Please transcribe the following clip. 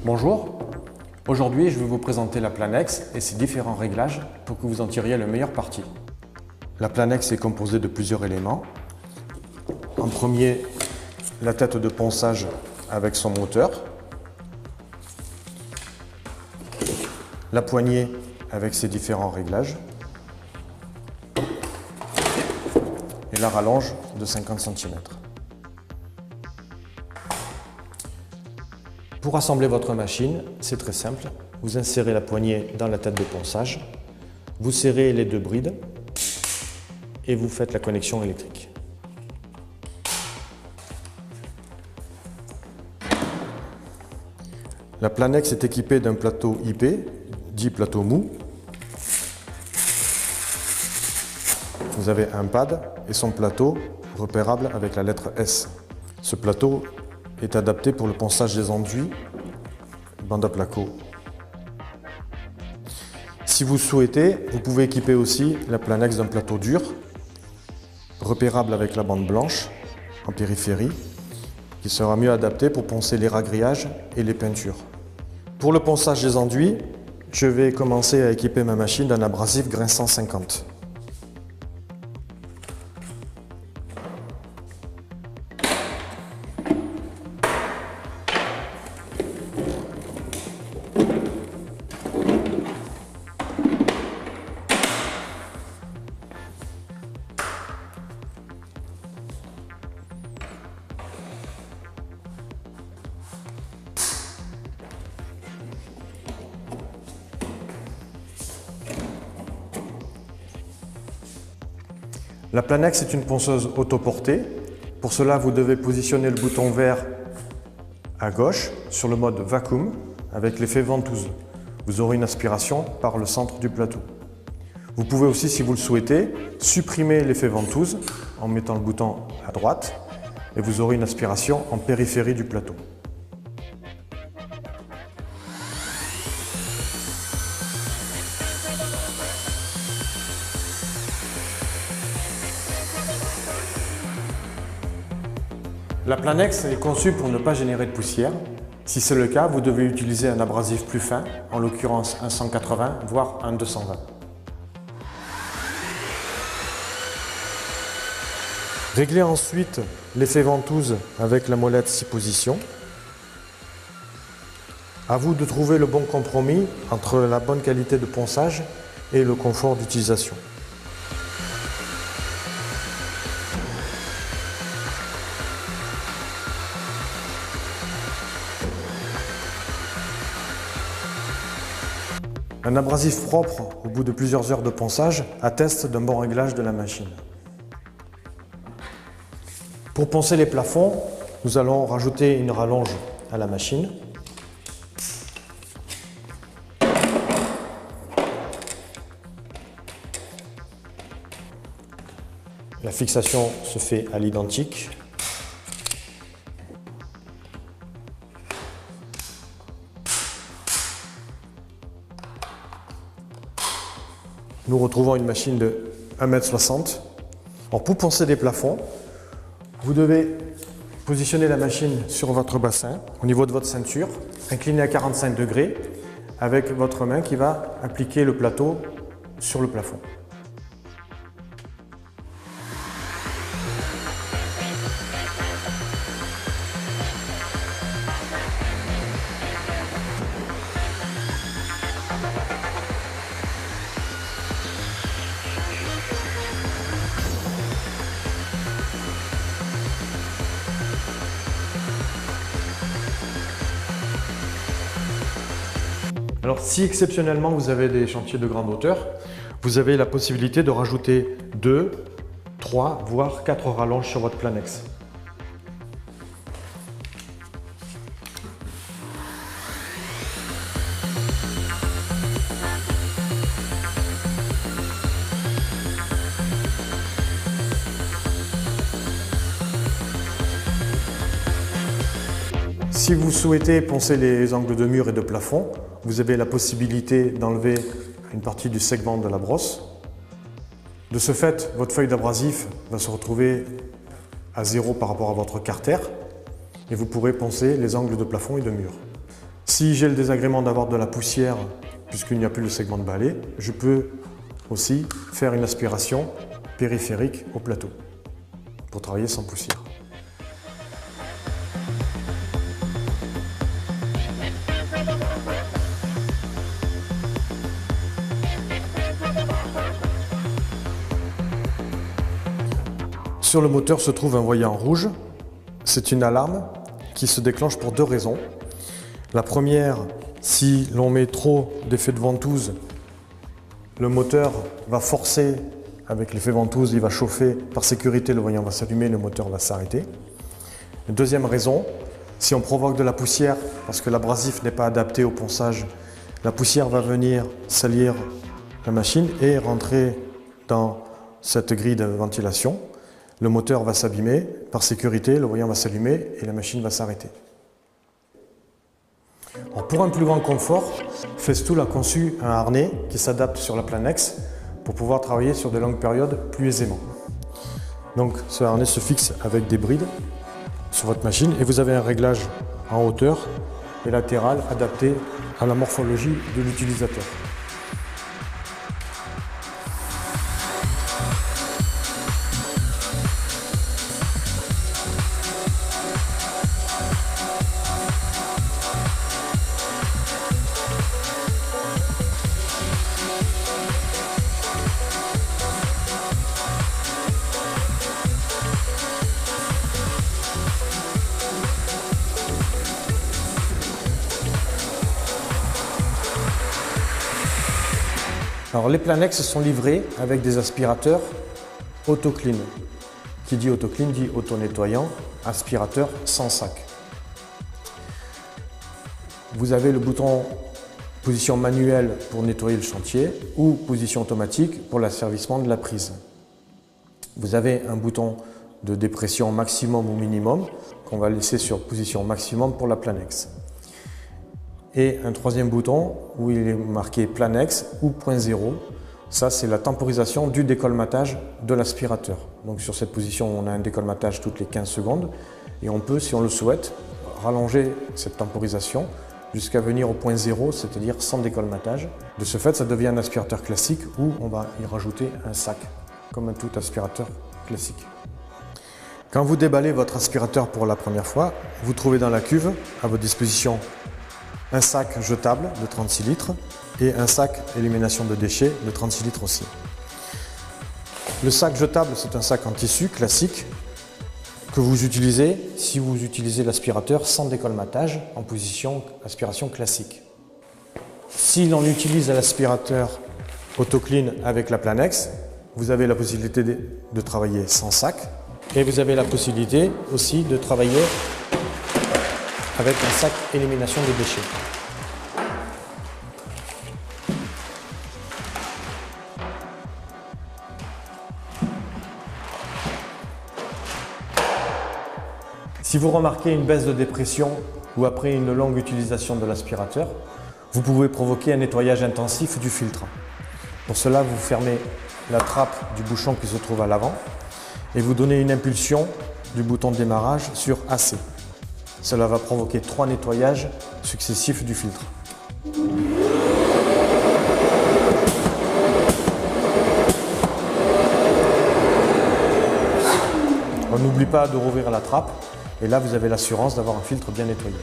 Bonjour, aujourd'hui je vais vous présenter la Planex et ses différents réglages pour que vous en tiriez le meilleur parti. La Planex est composée de plusieurs éléments. En premier, la tête de ponçage avec son moteur, la poignée avec ses différents réglages et la rallonge de 50 cm. Pour assembler votre machine, c'est très simple. Vous insérez la poignée dans la tête de ponçage, vous serrez les deux brides et vous faites la connexion électrique. La Planex est équipée d'un plateau IP, dit plateau mou. Vous avez un pad et son plateau repérable avec la lettre S. Ce plateau est adapté pour le ponçage des enduits, bande à placo. Si vous souhaitez, vous pouvez équiper aussi la Planex d'un plateau dur, repérable avec la bande blanche en périphérie, qui sera mieux adapté pour poncer les ragrillages et les peintures. Pour le ponçage des enduits, je vais commencer à équiper ma machine d'un abrasif grain 150. La Planex est une ponceuse autoportée. Pour cela, vous devez positionner le bouton vert à gauche sur le mode vacuum avec l'effet ventouse. Vous aurez une aspiration par le centre du plateau. Vous pouvez aussi, si vous le souhaitez, supprimer l'effet ventouse en mettant le bouton à droite et vous aurez une aspiration en périphérie du plateau. La Planex est conçue pour ne pas générer de poussière. Si c'est le cas, vous devez utiliser un abrasif plus fin, en l'occurrence un 180 voire un 220. Réglez ensuite l'effet ventouse avec la molette 6 positions. À vous de trouver le bon compromis entre la bonne qualité de ponçage et le confort d'utilisation. Un abrasif propre au bout de plusieurs heures de ponçage atteste d'un bon réglage de la machine. Pour poncer les plafonds, nous allons rajouter une rallonge à la machine. La fixation se fait à l'identique. Nous retrouvons une machine de 1,60 m. Pour poncer des plafonds, vous devez positionner la machine sur votre bassin, au niveau de votre ceinture, incliné à 45 degrés, avec votre main qui va appliquer le plateau sur le plafond. Alors si exceptionnellement vous avez des chantiers de grande hauteur, vous avez la possibilité de rajouter 2, 3 voire 4 rallonges sur votre Planex. Si vous souhaitez poncer les angles de mur et de plafond, vous avez la possibilité d'enlever une partie du segment de la brosse. De ce fait, votre feuille d'abrasif va se retrouver à 0 par rapport à votre carter et vous pourrez poncer les angles de plafond et de mur. Si j'ai le désagrément d'avoir de la poussière, puisqu'il n'y a plus le segment de balai, je peux aussi faire une aspiration périphérique au plateau pour travailler sans poussière. Sur le moteur se trouve un voyant rouge. C'est une alarme qui se déclenche pour deux raisons. La première, si l'on met trop d'effet de ventouse, le moteur va forcer avec l'effet ventouse, il va chauffer. Par sécurité, le voyant va s'allumer, le moteur va s'arrêter. Deuxième raison, si on provoque de la poussière, parce que l'abrasif n'est pas adapté au ponçage, la poussière va venir salir la machine et rentrer dans cette grille de ventilation. Le moteur va s'abîmer, par sécurité, le voyant va s'allumer et la machine va s'arrêter. Pour un plus grand confort, Festool a conçu un harnais qui s'adapte sur la Planex pour pouvoir travailler sur de longues périodes plus aisément. Donc ce harnais se fixe avec des brides sur votre machine et vous avez un réglage en hauteur et latéral adapté à la morphologie de l'utilisateur. Alors, les Planex sont livrés avec des aspirateurs AutoClean. Qui dit AutoClean dit auto-nettoyant, aspirateur sans sac. Vous avez le bouton position manuelle pour nettoyer le chantier ou position automatique pour l'asservissement de la prise. Vous avez un bouton de dépression maximum ou minimum qu'on va laisser sur position maximum pour la Planex. Et un troisième bouton où il est marqué Planex ou point 0. Ça, c'est la temporisation du décolmatage de l'aspirateur. Donc sur cette position, on a un décolmatage toutes les 15 secondes et on peut, si on le souhaite, rallonger cette temporisation jusqu'à venir au point 0, c'est-à-dire sans décolmatage. De ce fait, ça devient un aspirateur classique où on va y rajouter un sac, comme un tout aspirateur classique. Quand vous déballez votre aspirateur pour la première fois, vous trouvez dans la cuve à votre disposition un sac jetable de 36 litres et un sac élimination de déchets de 36 litres aussi. Le sac jetable, c'est un sac en tissu classique que vous utilisez si vous utilisez l'aspirateur sans décolmatage en position aspiration classique. Si l'on utilise l'aspirateur AutoClean avec la Planex, vous avez la possibilité de travailler sans sac et vous avez la possibilité aussi de travailler avec un sac élimination de déchets. Si vous remarquez une baisse de dépression ou après une longue utilisation de l'aspirateur, vous pouvez provoquer un nettoyage intensif du filtre. Pour cela, vous fermez la trappe du bouchon qui se trouve à l'avant et vous donnez une impulsion du bouton de démarrage sur AC. Cela va provoquer 3 nettoyages successifs du filtre. On n'oublie pas de rouvrir la trappe et là vous avez l'assurance d'avoir un filtre bien nettoyé.